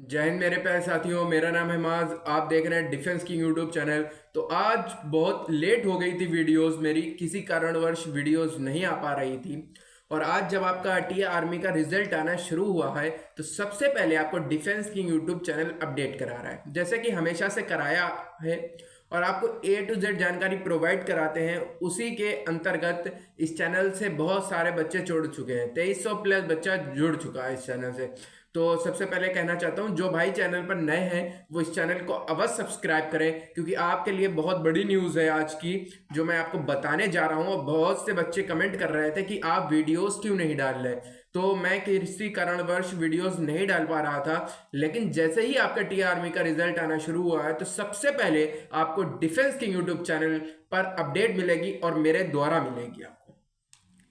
जय हिंद मेरे प्यारे साथियों। मेरा नाम है माज। आप देख रहे हैं डिफेंस किंग यूट्यूब चैनल। तो आज बहुत लेट हो गई थी वीडियोस मेरी, किसी कारणवश वीडियोस नहीं आ पा रही थी। और आज जब आपका टीए आर्मी का रिजल्ट आना शुरू हुआ है तो सबसे पहले आपको defence king YouTube channel update करा रहा है, जैसे कि हमेशा से कराया है। और आपको A to Z जानकारी प्रोवाइड कराते हैं। उसी के अंतर्गत इस चैनल से बहुत सारे बच्चे जुड़ चुके हैं, 2300 प्लस बच्चा जुड़ चुका है इस चैनल से। तो सबसे पहले कहना चाहता हूं, जो भाई चैनल पर नए हैं वो इस चैनल को अवश्य सब्सक्राइब करें, क्योंकि आपके लिए बहुत बड़ी न्यूज़ है आज की जो मैं आपको बताने जा रहा हूं। और बहुत से बच्चे कमेंट कर रहे थे कि आप वीडियोस क्यों नहीं डाल रहे। तो मैं किसी कारणवश वीडियोस नहीं डाल पा रहा था, लेकिन जैसे ही आपका टी आर्मी का रिजल्ट आना शुरू हुआ है तो सबसे पहले आपको डिफेंस किंग यूट्यूब चैनल पर अपडेट मिलेगी और मेरे द्वारा मिलेगी आपको।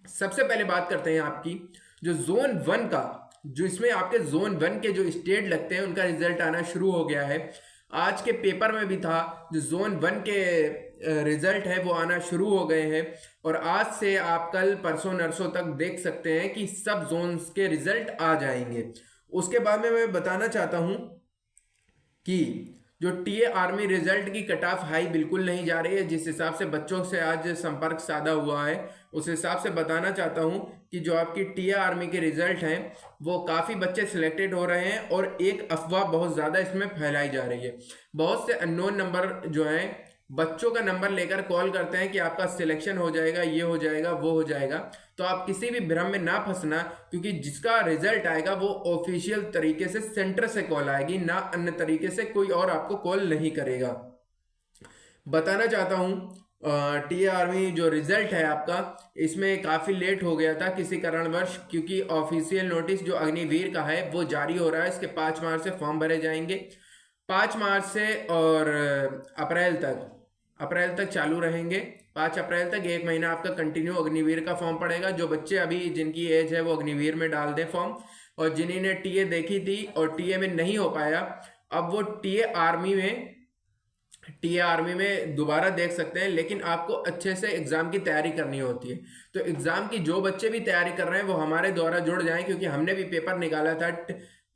सबसे पहले बात करते हैं आपकी जो जोन 1 का, जो इसमें आपके जोन 1 के जो स्टेट लगते हैं उनका रिजल्ट आना शुरू हो गया है। आज के पेपर में भी था, जो जोन 1 के रिजल्ट है वो आना शुरू हो गए हैं। और आज से आप कल परसों नरसों तक देख सकते हैं कि सब जोन्स के रिजल्ट आ जाएंगे। उसके बाद में मैं बताना चाहता हूं कि जो टीए आर्मी रिजल्ट की कट ऑफ हाई बिल्कुल नहीं जा रही है। जिस हिसाब से बच्चों से आज संपर्क साधा हुआ है उस हिसाब से बताना चाहता हूं कि जो आपकी टीए आर्मी के रिजल्ट हैं वो काफ़ी बच्चे सिलेक्टेड हो रहे हैं और एक अफवाह बहुत ज़्यादा इसमें फैलाई जा रही है। बहुत से अननोन नंबर जो हैं बच्चों का नंबर लेकर कॉल करते हैं कि आपका सिलेक्शन हो जाएगा, ये हो जाएगा, वो हो जाएगा। तो आप किसी भी भ्रम में ना फंसना, क्योंकि जिसका रिजल्ट आएगा वो ऑफिशियल तरीके से सेंटर से कॉल आएगी, ना अन्य तरीके से कोई और आपको कॉल नहीं करेगा। बताना चाहता हूँ टी आर्मी जो रिजल्ट है आपका, इसमें काफ़ी लेट हो गया था किसी कारणवश, क्योंकि ऑफिशियल नोटिस जो अग्निवीर का है वो जारी हो रहा है। इसके 5 मार्च से फॉर्म भरे जाएंगे, 5 मार्च से, और अप्रैल तक चालू रहेंगे। 5 अप्रैल तक 1 महीना आपका कंटिन्यू अग्निवीर का फॉर्म पड़ेगा। जो बच्चे अभी जिनकी एज है वो अग्निवीर में डाल दें फॉर्म, और जिन्होंने टीए देखी थी और टीए में नहीं हो पाया, अब वो टीए आर्मी में दोबारा देख सकते हैं। लेकिन आपको अच्छे से एग्जाम की तैयारी करनी होती है। तो एग्जाम की जो बच्चे भी तैयारी कर रहे हैं वो हमारे द्वारा जुड़ जाएं, क्योंकि हमने भी पेपर निकाला था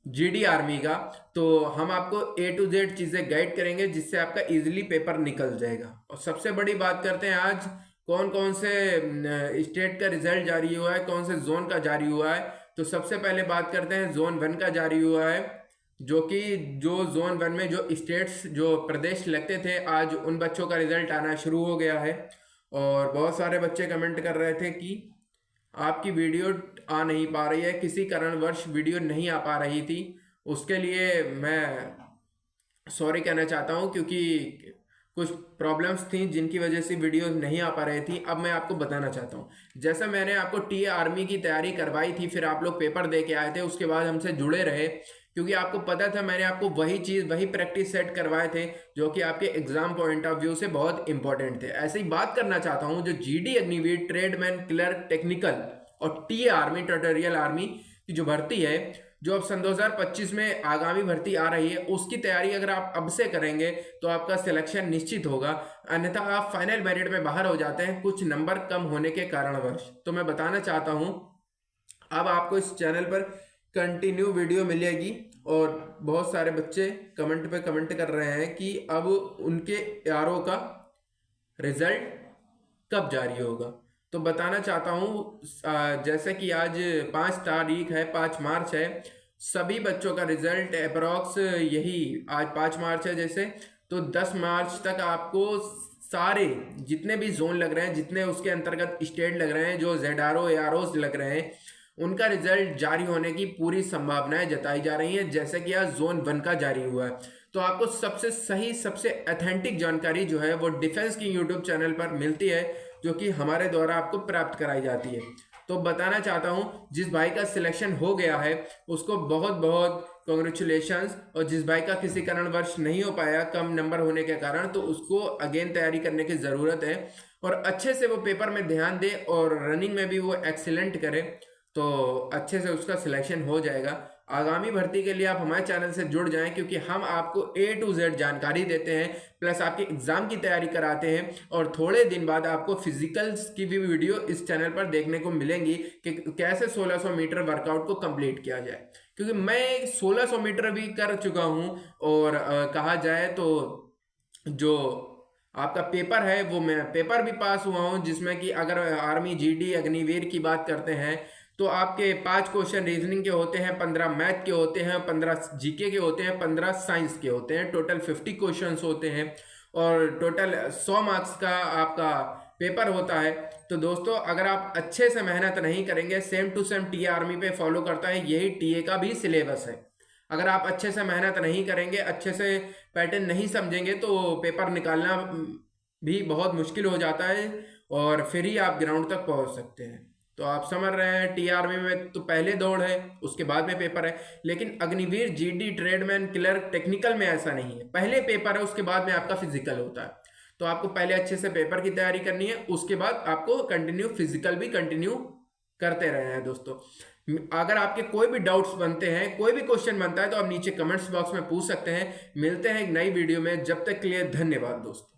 जीडी आर्मी का। तो हम आपको A to Z चीज़ें गाइड करेंगे जिससे आपका इजीली पेपर निकल जाएगा। और सबसे बड़ी बात करते हैं आज कौन कौन से स्टेट का रिजल्ट जारी हुआ है, कौन से जोन का जारी हुआ है। तो सबसे पहले बात करते हैं जोन 1 का जारी हुआ है, जो कि जो जोन 1 में जो स्टेट्स जो प्रदेश लगते थे, आज उन बच्चों का रिजल्ट आना शुरू हो गया है। और बहुत सारे बच्चे कमेंट कर रहे थे कि आपकी वीडियो आ नहीं पा रही है, किसी कारणवश वीडियो नहीं आ पा रही थी। उसके लिए मैं सॉरी कहना चाहता हूँ, क्योंकि कुछ प्रॉब्लम्स थी जिनकी वजह से वीडियोस नहीं आ पा रही थी। अब मैं आपको बताना चाहता हूँ, जैसा मैंने आपको टी आर्मी की तैयारी करवाई थी, फिर आप लोग पेपर दे के आए थे, उसके बाद हमसे जुड़े रहे, क्योंकि आपको पता था मैंने आपको वही चीज़ वही प्रैक्टिस सेट करवाए थे जो कि आपके एग्जाम पॉइंट ऑफ व्यू से बहुत इंपॉर्टेंट थे। ऐसे ही बात करना चाहता हूँ, जो GD Agniveer tradesman clerk technical और टी आर्मी ट्यूटोरियल आर्मी की जो भर्ती है, जो अब सन 2025 में आगामी भर्ती आ रही है, उसकी तैयारी अगर आप अब से करेंगे तो आपका सिलेक्शन निश्चित होगा। अन्यथा आप फाइनल मेरिट में बाहर हो जाते हैं कुछ नंबर कम होने के कारणवश। तो मैं बताना चाहता हूं, अब आपको इस चैनल पर कंटिन्यू वीडियो मिलेगी। और बहुत सारे बच्चे कमेंट पे कमेंट कर रहे हैं कि अब उनके यारों का रिजल्ट कब जारी होगा। तो बताना चाहता हूँ, जैसे कि आज 5 तारीख है, 5 मार्च है, सभी बच्चों का रिजल्ट अप्रॉक्स यही, आज 5 मार्च है जैसे, तो 10 मार्च तक आपको सारे जितने भी जोन लग रहे हैं, जितने उसके अंतर्गत स्टेट लग रहे हैं, जो ZRO AROs लग रहे हैं, उनका रिजल्ट जारी होने की पूरी संभावनाएं जताई जा रही हैं, जैसे कि आज जोन 1 का जारी हुआ है। तो आपको सबसे सही, सबसे ऑथेंटिक जानकारी जो है वो डिफेंस की यूट्यूब चैनल पर मिलती है, जो कि हमारे द्वारा आपको प्राप्त कराई जाती है। तो बताना चाहता हूं, जिस भाई का सिलेक्शन हो गया है उसको बहुत बहुत कॉन्ग्रेचुलेशंस, और जिस भाई का किसी कारणवश नहीं हो पाया कम नंबर होने के कारण, तो उसको अगेन तैयारी करने की ज़रूरत है। और अच्छे से वो पेपर में ध्यान दे और रनिंग में भी वो एक्सीलेंट करे, तो अच्छे से उसका सिलेक्शन हो जाएगा। आगामी भर्ती के लिए आप हमारे चैनल से जुड़ जाएं, क्योंकि हम आपको A to Z जानकारी देते हैं, प्लस आपके एग्जाम की तैयारी कराते हैं। और थोड़े दिन बाद आपको फिजिकल्स की भी वीडियो इस चैनल पर देखने को मिलेंगी कि कैसे 1600 मीटर वर्कआउट को कंप्लीट किया जाए। क्योंकि मैं 1600 मीटर भी कर चुका हूँ। और कहा जाए तो जो आपका पेपर है वो मैं पेपर भी पास हुआ हूँ, जिसमें कि अगर आर्मी जीडी अग्निवीर की बात करते हैं तो आपके 5 क्वेश्चन रीजनिंग के होते हैं, 15 मैथ के होते हैं, 15 जीके के होते हैं, 15 साइंस के होते हैं। टोटल 50 क्वेश्चंस होते हैं और टोटल 100 मार्क्स का आपका पेपर होता है। तो दोस्तों अगर आप अच्छे से मेहनत नहीं करेंगे, same to same TA army पे फॉलो करता है, यही टीए का भी सिलेबस है। अगर आप अच्छे से मेहनत नहीं करेंगे, अच्छे से पैटर्न नहीं समझेंगे, तो पेपर निकालना भी बहुत मुश्किल हो जाता है और फिर ही आप ग्राउंड तक पहुंच सकते हैं। तो आप समझ रहे हैं टी आर्मी में तो पहले दौड़ है, उसके बाद में पेपर है। लेकिन Agniveer GD tradesman clerk technical में ऐसा नहीं है, पहले पेपर है उसके बाद में आपका फिजिकल होता है। तो आपको पहले अच्छे से पेपर की तैयारी करनी है, उसके बाद आपको कंटिन्यू फिजिकल भी कंटिन्यू करते रहना है दोस्तों। अगर आपके कोई भी डाउट्स बनते हैं, कोई भी क्वेश्चन बनता है, तो आप नीचे कमेंट्स बॉक्स में पूछ सकते हैं। मिलते हैं एक नई वीडियो में, जब तक के लिए धन्यवाद दोस्तों।